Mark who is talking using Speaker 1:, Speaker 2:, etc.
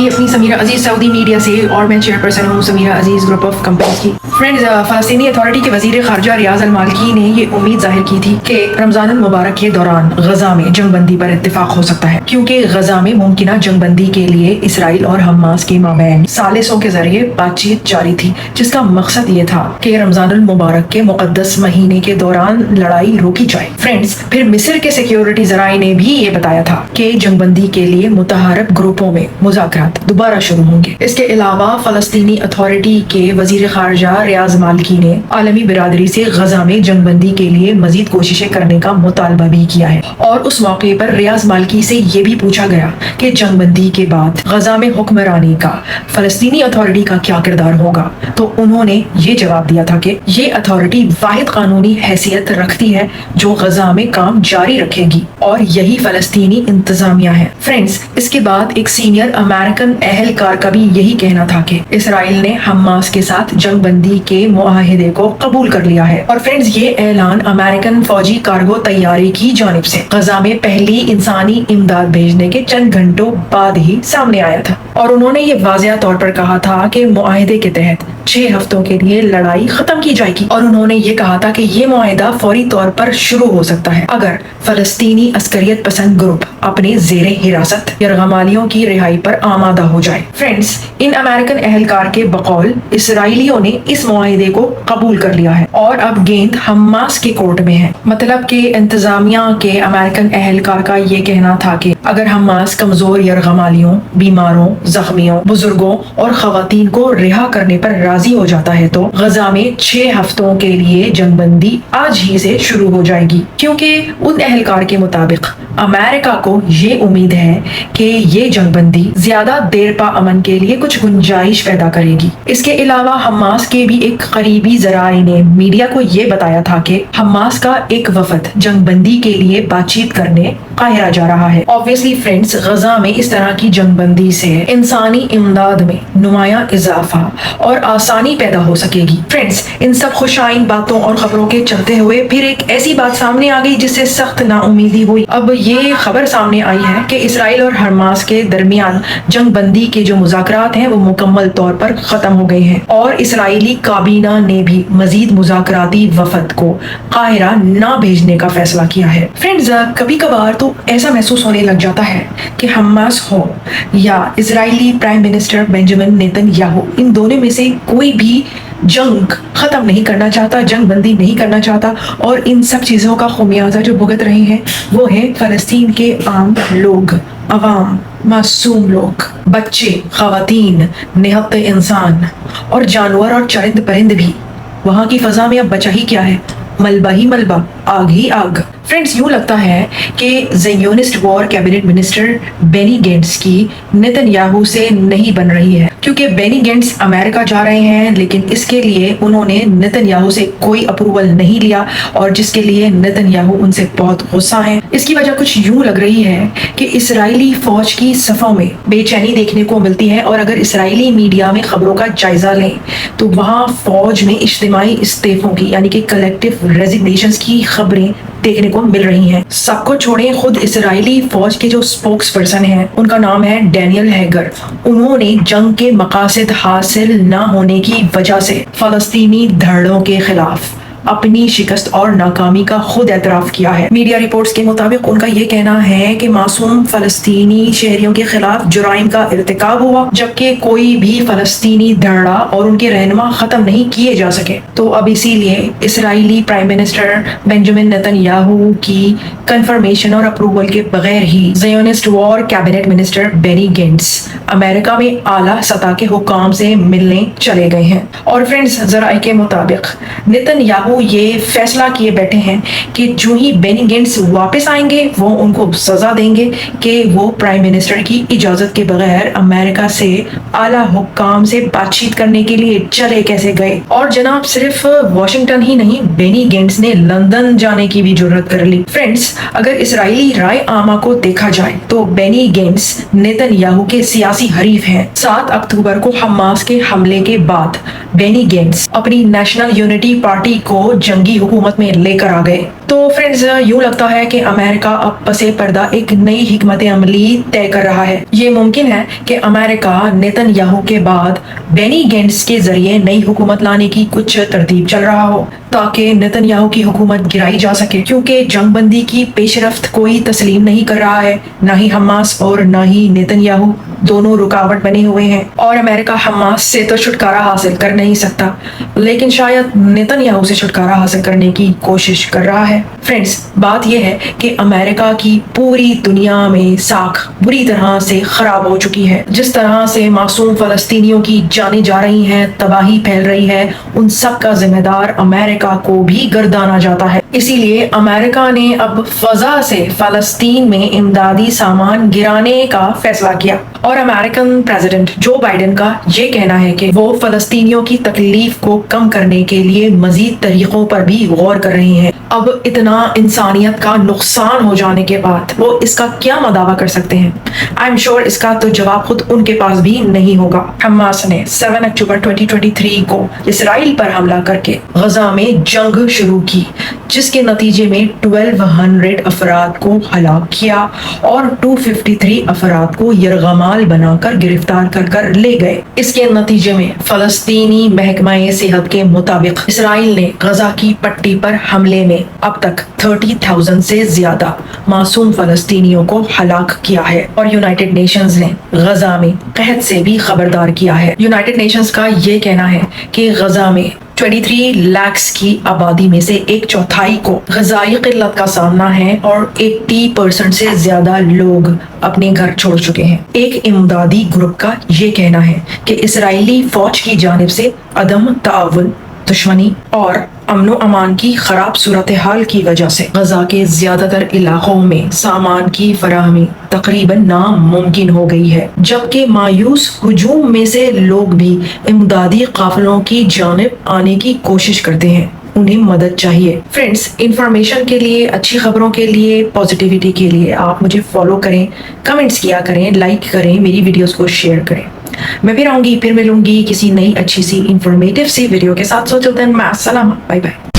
Speaker 1: आपकी अपनी समीरा अजीज Saudi media से, और मैं चेयरपर्सन हूँ समीरा अजीज ग्रुप ऑफ कंपनीज की। फ्रेंड्स, फ़लस्तीनी अथॉरिटी के वज़ीर ख़ारजा रियाज़ अल मालिकी ने ये उम्मीद जाहिर की थी कि रमज़ान अल मुबारक के दौरान गजा में जंगबंदी पर इत्तेफाक हो सकता है, क्योंकि गजा में मुमकिना जंगबंदी के लिए इसराइल और हमास के माबैन सालिसों के जरिए बातचीत जारी थी, जिसका मकसद ये था कि रमज़ान अल मुबारक के मुक़द्दस महीने के दौरान लड़ाई रोकी जाए। फ्रेंड्स, फिर मिस्र के सिक्योरिटी ज़राए ने भी ये बताया था कि जंगबंदी के लिए मुतहारब ग्रुपों में मुज़ाकरात दोबारा शुरू होंगे। इसके अलावा फ़लस्तीनी अथॉरिटी के वज़ीर ख़ारजा रियाज़ मालिकी ने आलमी बिरादरी से गजा में जंगबंदी के लिए मजीद कोशिशें करने का मुतालबा भी किया है, और उस मौके पर रियाज़ मालिकी से ये भी पूछा गया कि जंगबंदी के बाद गजा में हुक्मरानी का फ़लस्तीनी अथॉरिटी का क्या किरदार होगा, तो उन्होंने ये जवाब दिया था कि ये अथॉरिटी वाहिद कानूनी हैसियत रखती है जो गजा में काम जारी रखेगी, और यही फ़लस्तीनी इंतजामिया है। फ्रेंड्स, इसके बाद एक सीनियर अमेरिकन एहलकार का भी यही कहना था कि इसराइल ने हमास के साथ जंगबंदी के मुआहिदे को कबूल कर लिया है। और फ्रेंड्स, ये ऐलान अमेरिकन फौजी कार्गो तैयारी की जानिब से गजा में पहली इंसानी इमदाद भेजने के चंद घंटों बाद ही सामने आया था, और उन्होंने ये वाज़ेह तौर पर कहा था कि मुआहिदे के तहत 6 हफ्तों के लिए लड़ाई खत्म की जाएगी, और उन्होंने ये कहा था कि ये मुआहिदा फौरी तौर पर शुरू हो सकता है अगर फलस्तीनी अस्करियत पसंद ग्रुप अपने ज़ेरे हिरासत यरगमालियों की रिहाई पर आमादा हो जाए। फ्रेंड्स, इन अमेरिकन एहलकार के बकौल इसराइलियों ने इस मुआहिदे को कबूल कर लिया है, और अब गेंद हमास के कोर्ट में है। मतलब कि इंतजामिया के अमेरिकन एहलकार का ये कहना था कि अगर हमास कमजोर यरगमालियों, बीमारों, जख्मियों, बुजुर्गों और खवातीन को रिहा करने पर राजी हो जाता है तो गजा में 6 हफ्तों के लिए जंगबंदी आज ही से शुरू हो जाएगी, क्योंकि उन एहलकार के मुताबिक अमेरिका को ये उम्मीद है कि ये जंगबंदी ज्यादा देर पा अमन के लिए कुछ गुंजाइश पैदा करेगी। इसके अलावा हमास के भी एक करीबी जराए ने मीडिया को ये बताया था कि हमास का एक वफद जंगबंदी के लिए बातचीत करने काहिरा जा रहा है। ऑब्वियसली फ्रेंड्स, गजा में इस तरह की जंगबंदी से इंसानी इमदाद में नुमाया इजाफा और आसानी पैदा हो सकेगी। फ्रेंड्स, इन सब खुशाइन बातों और खबरों के चलते हुए फिर एक ऐसी बात सामने आ गई जिससे सख्त नाउमीदी हुई। अब ये खबर सामने आई है कि इसराइल और हमास के दरमियान जंगबंदी के जो मुज़ाकरात हैं वो मुकम्मल तौर पर खत्म हो गए हैं, और इसराइली काबीना ने भी मजीद मुज़ाकराती वफद को काहिरा ना भेजने का फैसला किया है। फ्रेंड्स, कभी कभार तो ऐसा महसूस होने लग जाता है कि हमास हो या Israeli prime minister Benjamin Netanyahu, इन दोनों में से कोई भी जंग खत्म नहीं करना चाहता, जंग बंदी नहीं करना चाहता, और इन सब चीज़ों का खुमियाजा जो भुगत रहे हैं वो है फ़लस्तीन के आम लोग, अवाम, मासूम लोग, बच्चे, खवातीन, निहत्ते इंसान और जानवर और चरिंद परिंद भी। वहाँ की फ़ज़ा में अब बचा ही क्या है, मलबा ही मलबा, आग ही आग। फ्रेंड्स, यूं लगता है कि Zionist war cabinet minister Benny Gantz की नेतन्याहू से नहीं बन रही है, क्योंकि बेनी गेंट्स अमेरिका जा रहे हैं, लेकिन इसके लिए उन्होंने नेतन्याहू से कोई अप्रूवल नहीं लिया, और जिसके लिए नेतन्याहू उनसे बहुत गुस्सा है। इसकी वजह कुछ यूं लग रही है कि इसराइली फौज की सफ़ों में बेचैनी देखने को मिलती है, और अगर इसराइली मीडिया में खबरों का जायजा लें तो वहाँ फौज में इज्तिमाई इस्तीफों की यानी कि कलेक्टिव रेजिग्नेशंस की खबरें देखने को मिल रही हैं। सबको छोड़ें, खुद इसराइली फौज के जो स्पोक्स पर्सन हैं उनका नाम है डैनियल हैगर, उन्होंने जंग के मकासद हासिल ना होने की वजह से फलस्तीनी धड़ों के खिलाफ अपनी शिकस्त और नाकामी का खुद एतराफ़ किया है। मीडिया रिपोर्ट्स के मुताबिक उनका ये कहना है कि मासूम फ़लस्तीनी शहरियों के खिलाफ जुराइम का इर्तिकाब हुआ, जबकि कोई भी फ़लस्तीनी धड़ा और उनके रहनुमा ख़त्म नहीं किए जा सके। तो अब इसीलिए Israeli prime minister Benjamin Netanyahu की कंफर्मेशन और अप्रूवल के बगैर ही Zionist war cabinet minister Benny Gantz America में आला सतह के हुकाम से मिलने चले गए हैं। और फ्रेंड्स, ज़राए के मुताबिक नेतन्याहू ये फैसला किए बैठे हैं कि जो ही बेनी गेंट्स वापस आएंगे वो उनको सजा देंगे कि वो प्राइम मिनिस्टर की इजाजत के बगैर अमेरिका से आला हुक्काम से बातचीत करने के लिए चले कैसे गए। और जनाब, सिर्फ वॉशिंगटन ही नहीं, बेनी गेंट्स ने लंदन जाने की भी जुर्रत कर ली। फ्रेंड्स, अगर इसराइली राय आमा को देखा जाए तो बेनी गेंट्स नेतन्याहू के सियासी हरीफ हैं। 7 अक्टूबर को हमास के हमले के बाद बेनी गेंट्स अपनी नेशनल यूनिटी पार्टी को को जंगी हुकूमत में लेकर आ गए। तो फ्रेंड्स, यूं लगता है कि अमेरिका अब पसे पर्दा एक नई हिकमत अमली तय कर रहा है। ये मुमकिन है कि अमेरिका नेतन्याहू के बाद बेनी गेंट्स के जरिए नई हुकूमत लाने की कुछ तरतीब चल रहा हो ताकि नेतन्याहू की हुकूमत गिराई जा सके, क्योंकि जंगबंदी की पेशरफ्त कोई तस्लीम नहीं कर रहा है। ना ही हमास और ना ही नेतन्याहू दोनों रुकावट बने हुए हैं और अमेरिका हमास से तो छुटकारा हासिल कर नहीं सकता, लेकिन शायद नेतन्याहू से छुटकारा हासिल करने की कोशिश कर रहा है। फ्रेंड्स, बात यह है कि अमेरिका की पूरी दुनिया में साख बुरी तरह से खराब हो चुकी है। जिस तरह से मासूम फलस्तीनियों की जानें जा रही हैं, तबाही फैल रही है, उन सब का जिम्मेदार अमेरिका को भी गर्दाना जाता है। इसीलिए अमेरिका ने अब फजा से फलस्तीन में इमदादी सामान गिराने का फैसला किया और अमेरिकन प्रेसिडेंट जो बाइडेन का ये कहना है कि वो फलस्तीनियों की तकलीफ को कम करने के लिए मजीद तरीकों पर भी गौर कर रही हैं। अब इतना इंसानियत का नुकसान हो जाने के बाद वो इसका क्या दावा कर सकते हैं? आई एम श्योर इसका तो जवाब खुद उनके पास भी नहीं होगा। हमास ने 7 अक्टूबर 2023 को इसराइल पर हमला करके गजा में जंग शुरू की, जिसके नतीजे में 1200 अफराद को हलाक किया और 253 अफराद को यरगमाल बनाकर गिरफ्तार कर ले गए। इसके नतीजे में फलस्तीनी महकमा सेहत के मुताबिक इसराइल ने गजा की पट्टी पर हमले में अब तक 30,000 से ज्यादा मासूम फलस्तीनियों को हलाक किया है और यूनाइटेड नेशंस ने गजा में कहत से भी खबरदार किया है। यूनाइटेड नेशंस का ये कहना है कि गजा में 23 लाख की आबादी में से 1/4 को ग़िज़ाई किल्लत का सामना है और 80% से ज्यादा लोग अपने घर छोड़ चुके हैं। एक इमदादी ग्रुप का ये कहना है कि इसराइली फौज की जानिब से अदम ताउन, दुश्मनी और अमनो अमान की खराब सूरत हाल की वजह से गजा के ज्यादातर इलाकों में सामान की फराहमी तकरीबन नामुमकिन हो गई है, जबकि मायूस हुजूम में से लोग भी इमदादी काफिलों की जानिब आने की कोशिश करते हैं। उन्हें मदद चाहिए। फ्रेंड्स, इंफॉर्मेशन के लिए, अच्छी खबरों के लिए, पॉजिटिविटी के लिए आप मुझे फॉलो करें, कमेंट्स किया करें, लाइक करें, मेरी वीडियोस को शेयर करें। मैं फिर आऊंगी, फिर मिलूंगी किसी नई अच्छी सी इंफॉर्मेटिव सी वीडियो के साथ। सो टिल देन, माअस्सलामा, बाय बाय।